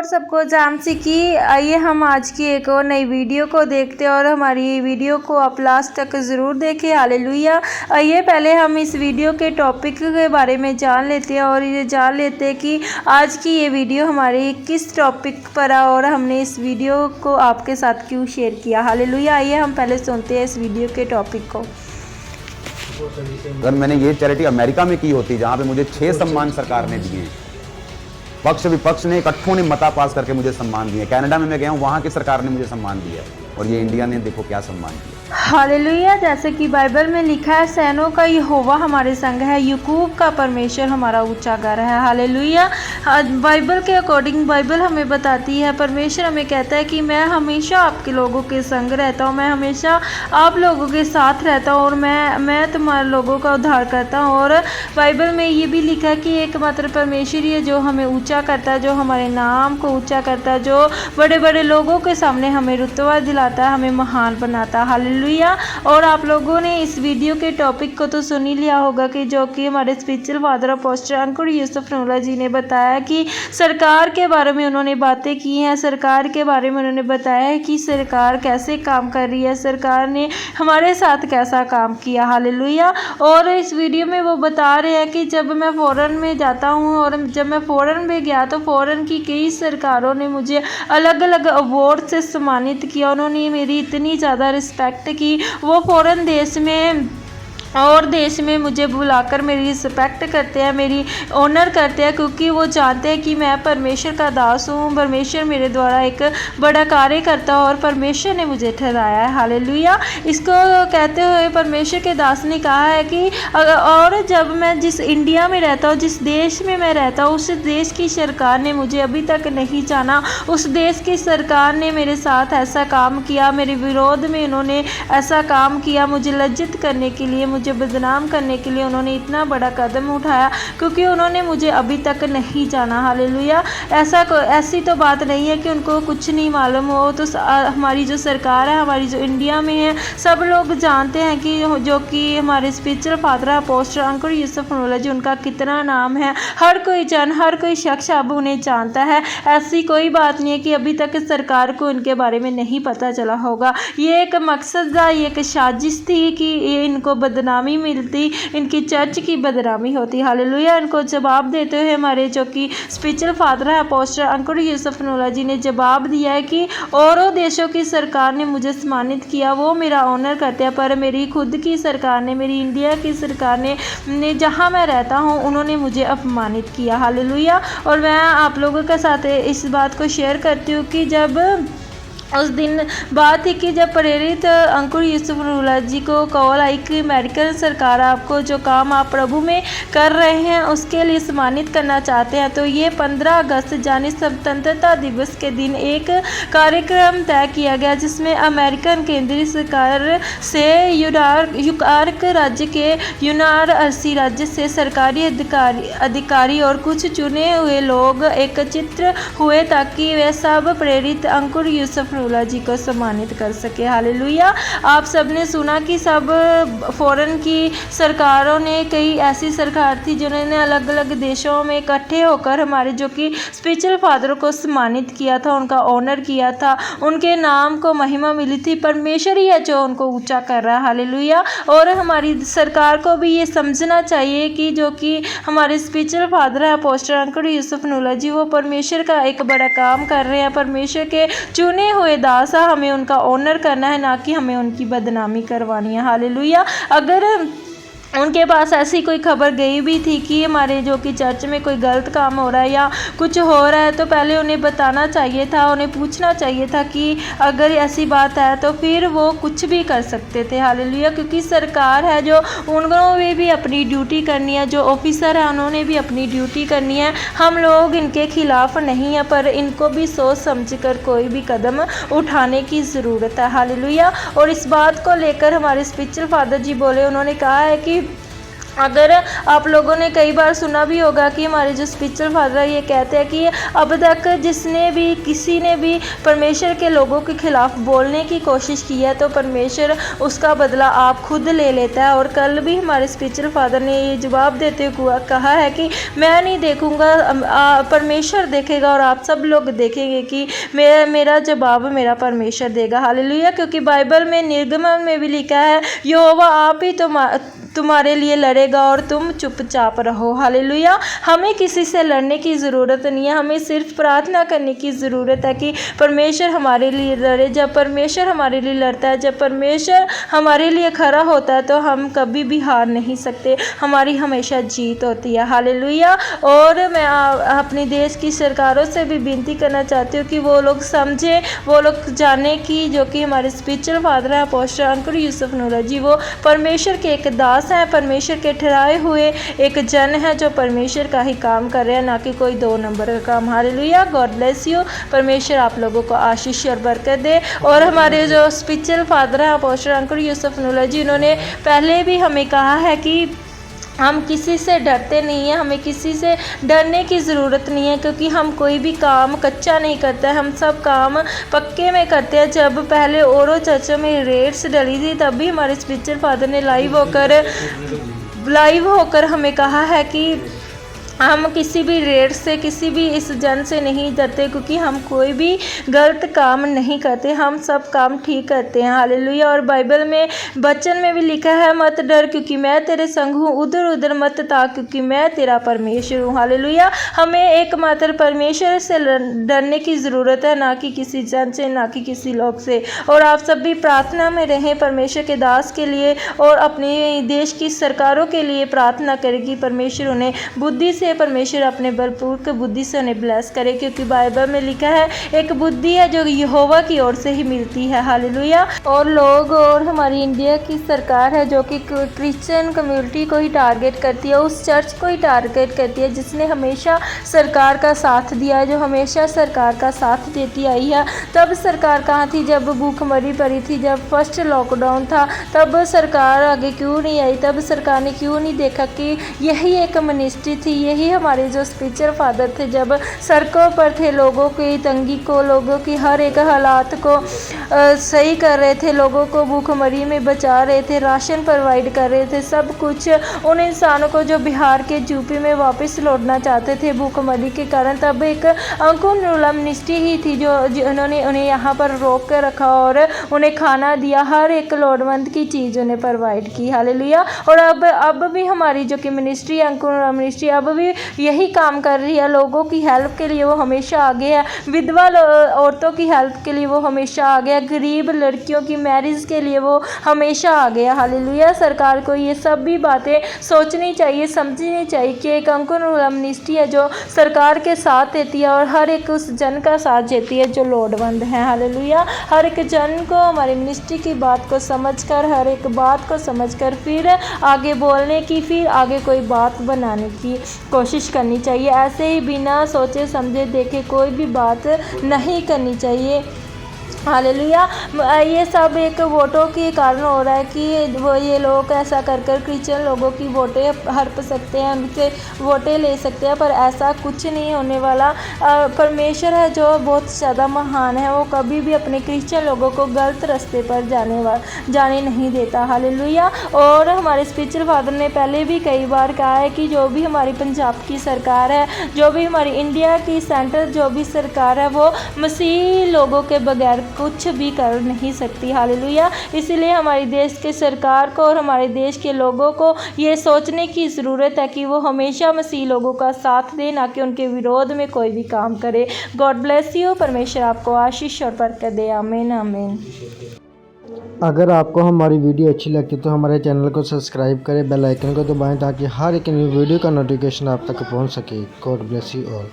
सबको जानसी की। आइए हम आज की एक और नई वीडियो को देखते हैं और हमारी वीडियो को आप लास्ट तक ज़रूर देखें। हालेलुया। आइए पहले हम इस वीडियो के टॉपिक के बारे में जान लेते हैं और ये जान लेते हैं कि आज की ये वीडियो हमारी किस टॉपिक पर है और हमने इस वीडियो को आपके साथ क्यों शेयर किया। हालेलुया। आइए हम पहले सुनते हैं इस वीडियो के टॉपिक को। अगर मैंने ये चैरिटी अमेरिका में की होती जहाँ पे मुझे 6 सम्मान सरकार ने दिए, पक्ष विपक्ष ने इकट्ठों ने मता पास करके मुझे सम्मान दिए। कनाडा में मैं गया हूँ, वहाँ की सरकार ने मुझे सम्मान दिया और ये इंडिया ने देखो क्या सम्मान दिया। हालेलुया। जैसे कि बाइबल में लिखा है, सैनों का यहोवा हमारे संग है, याकूब का परमेश्वर हमारा ऊंचा घर है। हालेलुया। बाइबल के अकॉर्डिंग बाइबल हमें बताती है, परमेश्वर हमें कहता है कि मैं हमेशा आपके लोगों के संग रहता हूँ, मैं हमेशा आप लोगों के साथ रहता हूँ और मैं तुम्हारे लोगों का उद्धार करता हूँ। और बाइबल में ये भी लिखा है कि एकमात्र परमेश्वर ही है जो हमें ऊँचा करता है, जो हमारे नाम को ऊँचा करता है, जो बड़े बड़े लोगों के सामने हमें रुतबा दिलाता है, हमें महान बनाता है। हालेलुया। और आप लोगों ने इस वीडियो के टॉपिक को तो सुन ही लिया होगा कि जो कि हमारे स्पिरिचुअल फादर अपोस्टल अंकुर यूसुफ नूला जी ने बताया कि सरकार के बारे में उन्होंने बातें की हैं, सरकार के बारे में उन्होंने बताया है कि सरकार कैसे काम कर रही है, सरकार ने हमारे साथ कैसा काम किया। हालेलुया। और इस वीडियो में वो बता रहे हैं कि जब मैं फ़ॉरेन में जाता हूँ और जब मैं फ़ॉरेन में गया तो फ़ॉरेन की कई सरकारों ने मुझे अलग अलग अवार्ड से सम्मानित किया। उन्होंने मेरी इतनी ज़्यादा रिस्पेक्ट की, वो फॉरेन देश में और देश में मुझे बुलाकर मेरी रिस्पेक्ट करते हैं, मेरी ऑनर करते हैं, क्योंकि वो जानते हैं कि मैं परमेश्वर का दास हूँ, परमेश्वर मेरे द्वारा एक बड़ा कार्य करता है और परमेश्वर ने मुझे ठहराया है। हालेलुया। इसको कहते हुए परमेश्वर के दास ने कहा है कि और जब मैं जिस इंडिया में रहता हूँ, जिस देश में मैं रहता हूँ, उस देश की सरकार ने मुझे अभी तक नहीं जाना, उस देश की सरकार ने मेरे साथ ऐसा काम किया, मेरे विरोध में उन्होंने ऐसा काम किया, मुझे लज्जित करने के लिए, मुझे बदनाम करने के लिए उन्होंने इतना बड़ा कदम उठाया, क्योंकि उन्होंने मुझे अभी तक नहीं जाना। हालेलुया। ऐसी तो बात नहीं है कि उनको कुछ नहीं मालूम हो, तो हमारी जो सरकार है, हमारी जो इंडिया में है, सब लोग जानते हैं कि जो कि हमारे स्पिरिचुअल फादर अपोस्टल अंकुर यूसुफ नूला जी, उनका कितना नाम है। हर कोई शख्स अब उन्हें जानता है। ऐसी कोई बात नहीं है कि अभी तक सरकार को इनके बारे में नहीं पता चला होगा। ये एक मकसद था, ये एक साजिश थी कि इनको बदनामी मिलती, इनकी चर्च की बदनामी होती। हालेलुया। इनको जवाब देते हुए हमारे जो कि स्पिरिचुअल फादर है अपोस्टल अंकुर यूसुफ नूला जी ने जवाब दिया है कि औरों देशों की सरकार ने मुझे सम्मानित किया, वो मेरा ऑनर करते हैं, पर मेरी खुद की सरकार ने, मेरी इंडिया की सरकार ने जहाँ मैं रहता हूँ, उन्होंने मुझे अपमानित किया। हालेलुया। और मैं आप लोगों के साथ इस बात को शेयर करती हूँ कि जब उस दिन बात थी कि जब प्रेरित अंकुर यूसुफ नूला जी को कॉल आई कि अमेरिकन सरकार आपको जो काम आप प्रभु में कर रहे हैं उसके लिए सम्मानित करना चाहते हैं, तो ये 15 अगस्त यानी स्वतंत्रता दिवस के दिन एक कार्यक्रम तय किया गया, जिसमें अमेरिकन केंद्रीय सरकार से यूआर्क राज्य के यूनारसी राज्य से सरकारी अधिकारी और कुछ चुने हुए लोग एकत्रित हुए ताकि वे सब प्रेरित अंकुर यूसुफ नूला जी को सम्मानित कर सके। हालेलुया। आप सबने सुना कि सब फॉरेन की सरकारों ने, कई ऐसी सरकार थी जिन्होंने अलग अलग देशों में इकट्ठे होकर हमारे जो कि स्पिरिचुअल फादर को सम्मानित किया था, उनका ऑनर किया था, उनके नाम को महिमा मिली थी। परमेश्वर ही है जो उनको ऊंचा कर रहा है। हालेलुया। और हमारी सरकार को भी ये समझना चाहिए कि जो कि हमारे स्पिरिचुअल फादर है अपोस्टल अंकुर यूसुफ नूला जी, वो परमेश्वर का एक बड़ा काम कर रहे हैं, परमेश्वर के चुने हुए दास, हमें उनका ऑनर करना है, ना कि हमें उनकी बदनामी करवानी है। हालेलुया। अगर उनके पास ऐसी कोई खबर गई भी थी कि हमारे जो कि चर्च में कोई गलत काम हो रहा है या कुछ हो रहा है, तो पहले उन्हें बताना चाहिए था, उन्हें पूछना चाहिए था कि अगर ऐसी बात है तो फिर वो कुछ भी कर सकते थे। हालेलुया। क्योंकि सरकार है जो, उन्होंने भी अपनी ड्यूटी करनी है, जो ऑफिसर है उन्होंने भी अपनी ड्यूटी करनी है। हम लोग इनके खिलाफ नहीं है, पर इनको भी सोच समझ कर कोई भी कदम उठाने की ज़रूरत है। हालेलुया। और इस बात को लेकर हमारे स्पिरिचुअल फादर जी बोले, उन्होंने कहा है कि अगर आप लोगों ने कई बार सुना भी होगा कि हमारे जो स्पिरिचुअल फादर है ये कहते हैं कि अब तक जिसने भी किसी ने भी परमेश्वर के लोगों के खिलाफ बोलने की कोशिश की है तो परमेश्वर उसका बदला आप खुद ले लेता है। और कल भी हमारे स्पिरिचुअल फादर ने ये जवाब देते हुए कहा है कि मैं नहीं देखूंगा, परमेश्वर देखेगा और आप सब लोग देखेंगे कि मेरा जवाब मेरा परमेश्वर देगा। हालेलुया। क्योंकि बाइबल में निर्गमन में भी लिखा है यहोवा आप ही तुम्हारे लिए लड़ेगा और तुम चुपचाप रहो। हालेलुया। हमें किसी से लड़ने की ज़रूरत नहीं है, हमें सिर्फ प्रार्थना करने की ज़रूरत है कि परमेश्वर हमारे लिए लड़े। जब परमेश्वर हमारे लिए लड़ता है, जब परमेश्वर हमारे लिए खड़ा होता है तो हम कभी भी हार नहीं सकते, हमारी हमेशा जीत होती है। हालेलुया। और मैं अपनी देश की सरकारों से भी विनती करना चाहती हूँ कि वो लोग समझें, वो लोग जाने कि जो कि हमारे स्पिरिचुअल फादर हैं अपोस्टल अंकुर यूसुफ नूरा जी, वो परमेश्वर के एक दास हैं, परमेश्वर के ठहराए हुए एक जन है जो परमेश्वर का ही काम कर रहे हैं, ना कि कोई 2 नंबर का काम। हालेलुया। God bless you. परमेश्वर आप लोगों को आशीष और बरकत दे। और हमारे जो स्पिरिचुअल फादर हैं अपोस्टल अंकुर यूसुफ नूरा जी, उन्होंने पहले भी हमें कहा है कि हम किसी से डरते नहीं हैं, हमें किसी से डरने की ज़रूरत नहीं है, क्योंकि हम कोई भी काम कच्चा नहीं करते, हम सब काम पक्के में करते हैं। जब पहले ओरो चर्च में रेड्स डली थी तब भी हमारे स्पिरिचुअल फादर ने लाइव होकर हमें कहा है कि हम किसी भी रेट से, किसी भी इस जन से नहीं डरते, क्योंकि हम कोई भी गलत काम नहीं करते, हम सब काम ठीक करते हैं। हालेलुया। और बाइबल में वचन में भी लिखा है मत डर क्योंकि मैं तेरे संग हूँ, उधर उधर मत ताक क्योंकि मैं तेरा परमेश्वर हूँ। हालेलुया। हमें एकमात्र परमेश्वर से डरने की ज़रूरत है, ना कि किसी जन से, ना कि किसी लोग से। और आप सब भी प्रार्थना में रहें परमेश्वर के दास के लिए और अपने देश की सरकारों के लिए प्रार्थना करेगी। परमेश्वर उन्हें बुद्धि से, परमेश्वर अपने बलपूर्वक बुद्धि से उन्हें ब्लेस करे, क्योंकि बाइबल में लिखा है एक बुद्धि है जो यहोवा की ओर से ही मिलती है। हालेलुया। और लोग और हमारी इंडिया की सरकार है जो कि क्रिश्चियन कम्युनिटी को ही टारगेट करती है, उस चर्च को ही टारगेट करती है जिसने हमेशा सरकार का साथ दिया है, जो हमेशा सरकार का साथ देती आई है। तब सरकार कहाँ थी जब भूखमरी पड़ी थी, जब फर्स्ट लॉकडाउन था, तब सरकार आगे क्यों नहीं आई? तब सरकार ने क्यों नहीं देखा कि यही एक मिनिस्ट्री थी, यही हमारे जो स्पिरिचुअल फादर थे जब सड़कों पर थे, लोगों की तंगी को, लोगों की हर एक हालात को सही कर रहे थे, लोगों को भूखमरी में बचा रहे थे, राशन प्रोवाइड कर रहे थे, सब कुछ उन इंसानों को जो बिहार के यूपी में वापस लौटना चाहते थे भूखमरी के कारण। तब एक अंकुर नूरा मिनिस्ट्री ही थी जो उन्होंने उन्हें यहाँ पर रोक कर रखा और उन्हें खाना दिया, हर एक लोड़वंद की चीज़ उन्हें प्रोवाइड की। हालेलुया। और अब भी हमारी जो कि मिनिस्ट्री अंकुर नूरा मिनिस्ट्री अब भी यही काम कर रही है, लोगों की हेल्प के लिए वो हमेशा आगे है, विधवा औरतों की हेल्प के लिए वो हमेशा आगे है, गरीब लड़कियों की मैरिज के लिए वो हमेशा आगे है। हालेलुया। सरकार को ये सब भी बातें सोचनी चाहिए, समझनी चाहिए कि एक अंकुर नूरा मिनिस्ट्री है जो सरकार के साथ देती है और हर एक उस जन का साथ देती है जो लोड़वंद है। हालेलुया। हर एक जन को हमारी मिनिस्ट्री की बात को समझकर, हर एक बात को समझकर फिर आगे बोलने की, फिर आगे कोई बात बनाने की कोशिश करनी चाहिए। ऐसे ही बिना सोचे समझे देखे कोई भी बात नहीं करनी चाहिए। हालेलुया। ये सब एक वोटों के कारण हो रहा है कि वो ये लोग ऐसा कर क्रिश्चियन लोगों की वोटें हड़प सकते हैं, उनसे वोटें ले सकते हैं, पर ऐसा कुछ नहीं होने वाला। परमेश्वर है जो बहुत ज़्यादा महान है, वो कभी भी अपने क्रिश्चियन लोगों को गलत रास्ते पर जाने नहीं देता। हालेलुया। और हमारे स्पिरिचुअल फादर ने पहले भी कई बार कहा है कि जो भी हमारी पंजाब की सरकार है, जो भी हमारी इंडिया की सेंटर जो भी सरकार है, वो मसीही लोगों के बगैर कुछ भी कर नहीं सकती। हालेलुया। इसीलिए हमारे देश के सरकार को और हमारे देश के लोगों को ये सोचने की ज़रूरत है कि वो हमेशा मसीह लोगों का साथ दें, ना कि उनके विरोध में कोई भी काम करे। God bless you. परमेश्वर आपको आशीष और बरकत दे। आमीन आमीन। अगर आपको हमारी वीडियो अच्छी लगती है तो हमारे चैनल को सब्सक्राइब करें, बेल आइकन को दबाएं ताकि हर एक न्यू वीडियो का नोटिफिकेशन आप तक पहुंच सके। God bless you all.